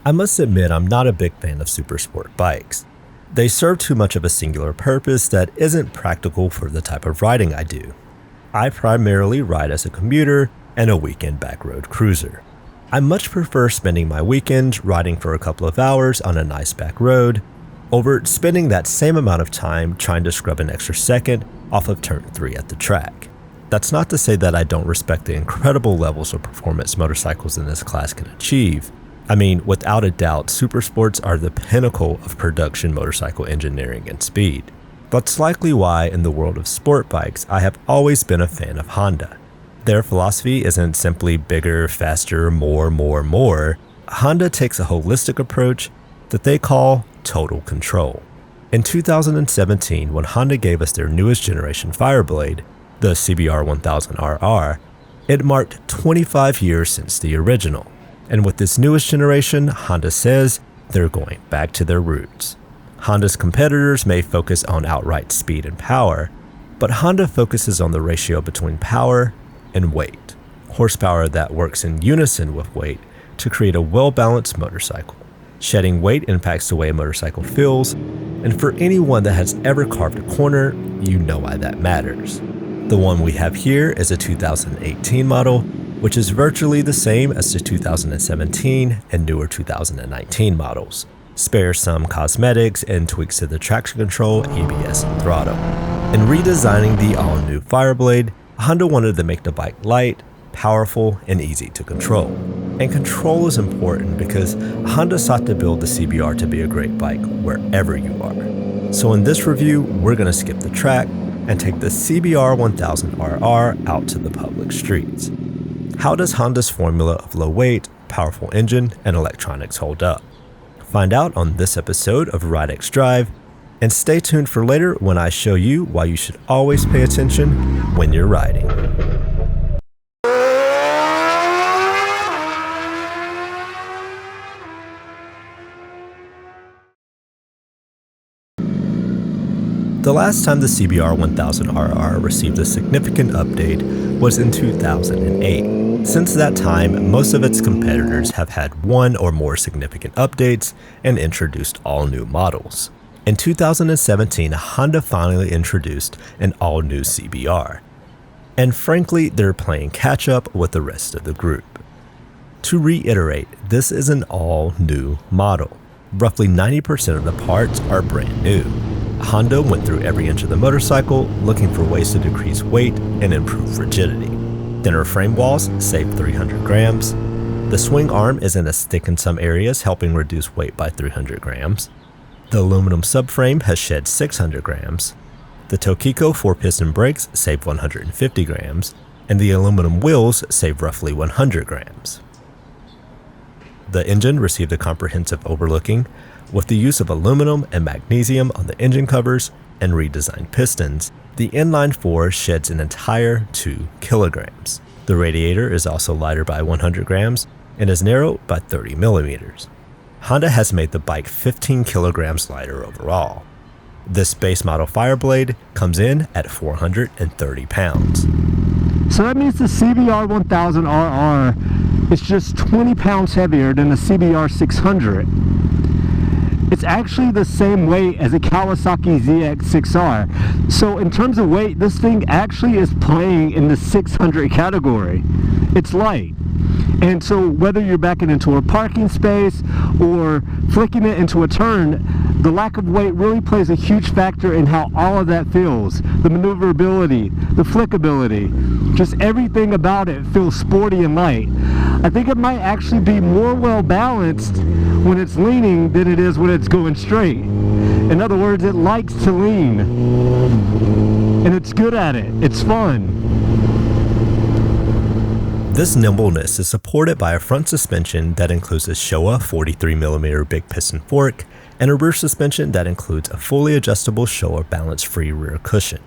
I must admit I'm not a big fan of super sport bikes. They serve too much of a singular purpose that isn't practical for the type of riding I do. I primarily ride as a commuter and a weekend backroad cruiser. I much prefer spending my weekends riding for a couple of hours on a nice back road over spending that same amount of time trying to scrub an extra second off of turn 3 at the track. That's not to say that I don't respect the incredible levels of performance motorcycles in this class can achieve. I mean, without a doubt, super sports are the pinnacle of production motorcycle engineering and speed. That's likely why in the world of sport bikes, I have always been a fan of Honda. Their philosophy isn't simply bigger, faster, more. Honda takes a holistic approach that they call total control. In 2017, when Honda gave us their newest generation Fireblade, the CBR1000RR, it marked 25 years since the original. And with this newest generation, Honda says they're going back to their roots. Honda's competitors may focus on outright speed and power, but Honda focuses on the ratio between power and weight, horsepower that works in unison with weight to create a well-balanced motorcycle. Shedding weight impacts the way a motorcycle feels, and for anyone that has ever carved a corner, you know why that matters. The one we have here is a 2018 model, which is virtually the same as the 2017 and newer 2019 models. Spare some cosmetics and tweaks to the traction control, ABS, and throttle. In redesigning the all-new Fireblade, Honda wanted to make the bike light, powerful, and easy to control. And control is important because Honda sought to build the CBR to be a great bike wherever you are. So in this review, we're going to skip the track and take the CBR1000RR out to the public streets. How does Honda's formula of low weight, powerful engine, and electronics hold up? Find out on this episode of rideXdrive, and stay tuned for later when I show you why you should always pay attention when you're riding. The last time the CBR1000RR received a significant update was in 2008. Since that time, most of its competitors have had one or more significant updates and introduced all new models. In 2017, Honda finally introduced an all-new CBR. And frankly, they're playing catch-up with the rest of the group. To reiterate, this is an all-new model. Roughly 90% of the parts are brand new. Honda went through every inch of the motorcycle looking for ways to decrease weight and improve rigidity. Thinner frame walls save 300 grams. The swing arm isn't as thick in some areas, helping reduce weight by 300 grams. The aluminum subframe has shed 600 grams. The Tokiko 4-piston brakes save 150 grams, and the aluminum wheels save roughly 100 grams. The engine received a comprehensive overlooking, with the use of aluminum and magnesium on the engine covers and redesigned pistons. The inline 4 sheds an entire 2 kilograms. The radiator is also lighter by 100 grams and is narrowed by 30 millimeters. Honda has made the bike 15 kilograms lighter overall. This base model Fireblade comes in at 430 pounds. So that means the CBR1000RR is just 20 pounds heavier than the CBR600. It's actually the same weight as a Kawasaki ZX6R. So in terms of weight, this thing actually is playing in the 600 category. It's light. And so whether you're backing into a parking space or flicking it into a turn, the lack of weight really plays a huge factor in how all of that feels. The maneuverability, the flickability, just everything about it feels sporty and light. I think it might actually be more well balanced when it's leaning than it is when it's going straight. In other words, it likes to lean. And it's good at it. It's fun. This nimbleness is supported by a front suspension that includes a Showa 43mm big piston fork and a rear suspension that includes a fully adjustable Showa balance-free rear cushion.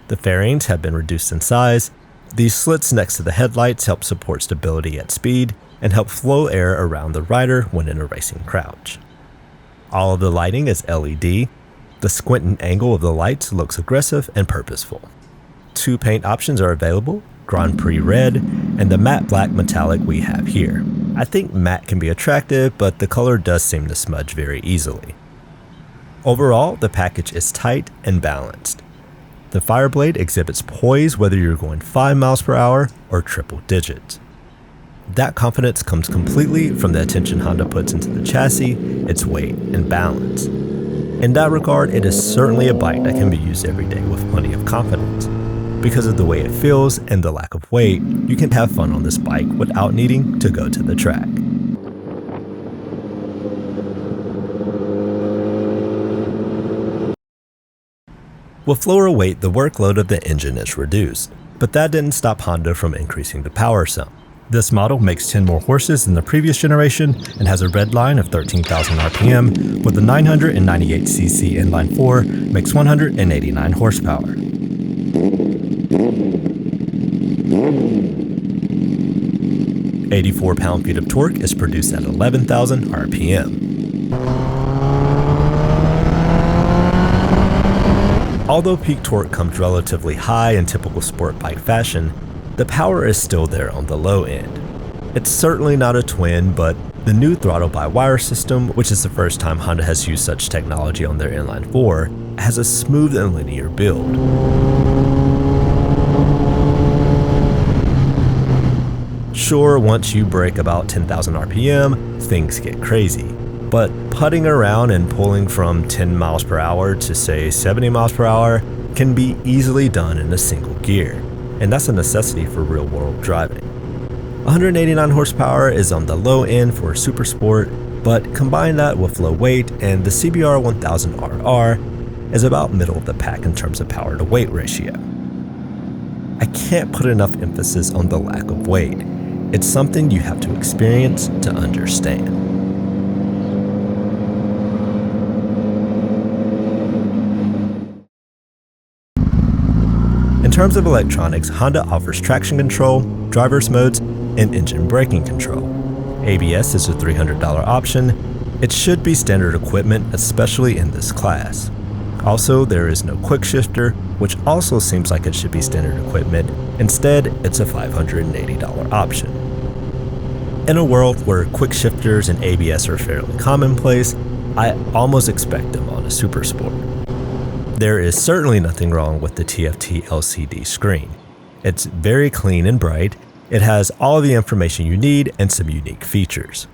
The fairings have been reduced in size. These slits next to the headlights help support stability at speed and help flow air around the rider when in a racing crouch. All of the lighting is LED. The squinting angle of the lights looks aggressive and purposeful. 2 paint options are available, Grand Prix Red and the matte black metallic we have here. I think matte can be attractive, but the color does seem to smudge very easily. Overall, the package is tight and balanced. The Fireblade exhibits poise whether you're going 5 miles per hour or triple digits. That confidence comes completely from the attention Honda puts into the chassis, its weight, and balance. In that regard, it is certainly a bike that can be used every day with plenty of confidence. Because of the way it feels and the lack of weight, you can have fun on this bike without needing to go to the track. With lower weight, the workload of the engine is reduced, but that didn't stop Honda from increasing the power some. This model makes 10 more horses than the previous generation and has a red line of 13,000 RPM, with the 998cc inline 4 makes 189 horsepower. 84 pound-feet of torque is produced at 11,000 RPM. Although peak torque comes relatively high in typical sport bike fashion, the power is still there on the low end. It's certainly not a twin, but the new throttle-by-wire system, which is the first time Honda has used such technology on their inline 4, has a smooth and linear build. Sure, once you break about 10,000 RPM, things get crazy. But putting around and pulling from 10 miles per hour to say 70 miles per hour can be easily done in a single gear, and that's a necessity for real-world driving. 189 horsepower is on the low end for super sport, but combine that with low weight and the CBR1000RR is about middle of the pack in terms of power to weight ratio. I can't put enough emphasis on the lack of weight. It's something you have to experience to understand. In terms of electronics, Honda offers traction control, driver's modes, and engine braking control. ABS is a $300 option. It should be standard equipment, especially in this class. Also, there is no quick shifter, which also seems like it should be standard equipment. Instead, it's a $580 option. In a world where quick shifters and ABS are fairly commonplace, I almost expect them on a super sport. There is certainly nothing wrong with the TFT LCD screen. It's very clean and bright. It has all the information you need and some unique features.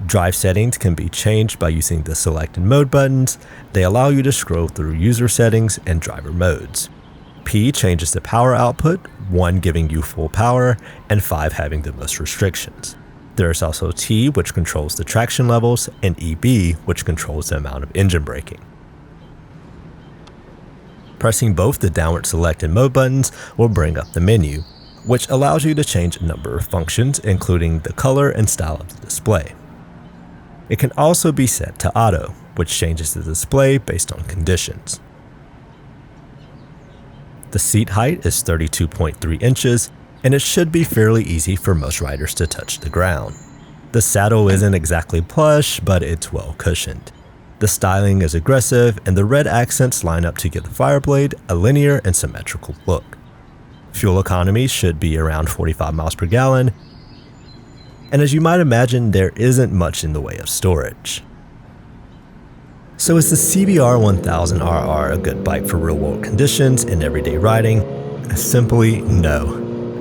Drive settings can be changed by using the select and mode buttons. They allow you to scroll through user settings and driver modes. P changes the power output, 1 giving you full power, and 5 having the most restrictions. There is also T, which controls the traction levels, and EB, which controls the amount of engine braking. Pressing both the downward select and mode buttons will bring up the menu, which allows you to change a number of functions, including the color and style of the display. It can also be set to auto, which changes the display based on conditions. The seat height is 32.3 inches, and it should be fairly easy for most riders to touch the ground. The saddle isn't exactly plush, but it's well cushioned. The styling is aggressive, and the red accents line up to give the Fireblade a linear and symmetrical look. Fuel economy should be around 45 miles per gallon, and as you might imagine, there isn't much in the way of storage. So is the CBR1000RR a good bike for real-world conditions and everyday riding? Simply no,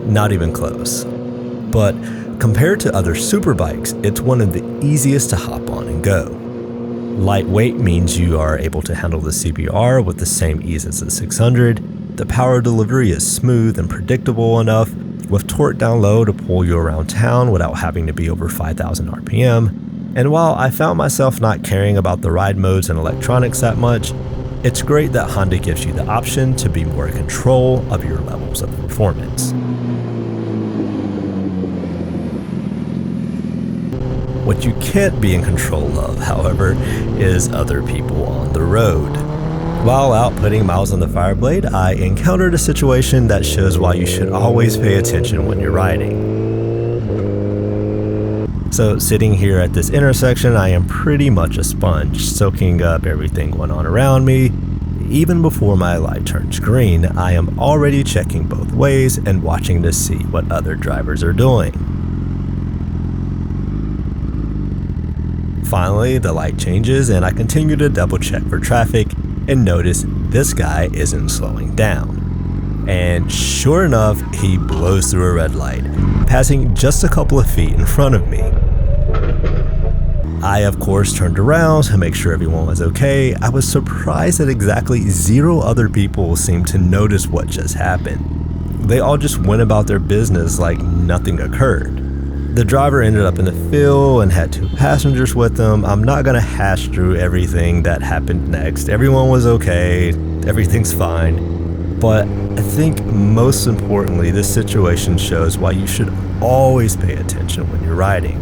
not even close. But compared to other super bikes, it's one of the easiest to hop on and go. Lightweight means you are able to handle the CBR with the same ease as the 600. The power delivery is smooth and predictable enough, with torque down low to pull you around town without having to be over 5,000 RPM. And while I found myself not caring about the ride modes and electronics that much, it's great that Honda gives you the option to be more in control of your levels of performance. What you can't be in control of, however, is other people on the road. While out putting miles on the Fireblade, I encountered a situation that shows why you should always pay attention when you're riding. So sitting here at this intersection, I am pretty much a sponge, soaking up everything going on around me. Even before my light turns green, I am already checking both ways and watching to see what other drivers are doing. Finally, the light changes and I continue to double check for traffic and notice this guy isn't slowing down. And sure enough, he blows through a red light, passing just a couple of feet in front of me. I, of course, turned around to make sure everyone was okay. I was surprised that exactly 0 other people seemed to notice what just happened. They all just went about their business like nothing occurred. The driver ended up in the field and had 2 passengers with him. I'm not gonna hash through everything that happened next. Everyone was okay, everything's fine. But I think most importantly, this situation shows why you should always pay attention when you're riding.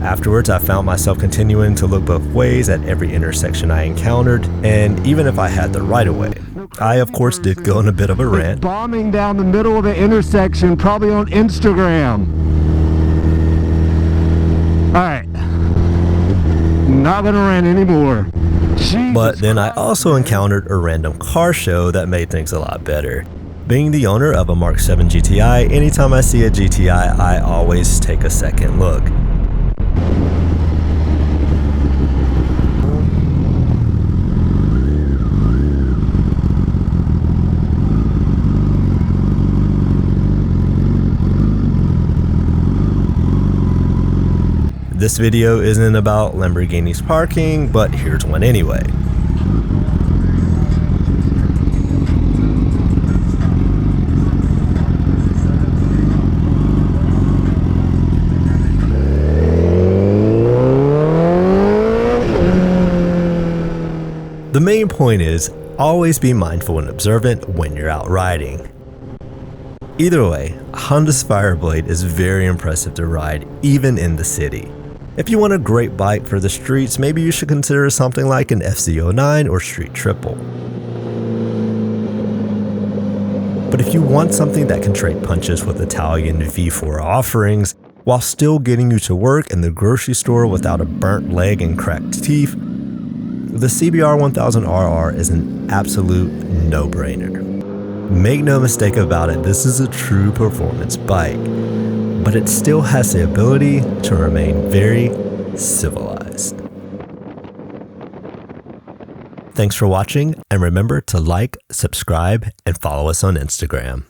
Afterwards, I found myself continuing to look both ways at every intersection I encountered, and even if I had the right of way. I, of course, did go on a bit of a rant. Bombing down the middle of the intersection, probably on Instagram. Alright. Not gonna rant anymore. But then I also encountered a random car show that made things a lot better. Being the owner of a Mark 7 GTI, anytime I see a GTI, I always take a second look. This video isn't about Lamborghini's parking, but here's one anyway. The main point is, always be mindful and observant when you're out riding. Either way, Honda's Fireblade is very impressive to ride, even in the city. If you want a great bike for the streets, maybe you should consider something like an FC09 or Street Triple. But if you want something that can trade punches with Italian V4 offerings, while still getting you to work and the grocery store without a burnt leg and cracked teeth, the CBR1000RR is an absolute no-brainer. Make no mistake about it, this is a true performance bike, but it still has the ability to remain very civilized. Thanks for watching, and remember to like, subscribe, and follow us on Instagram.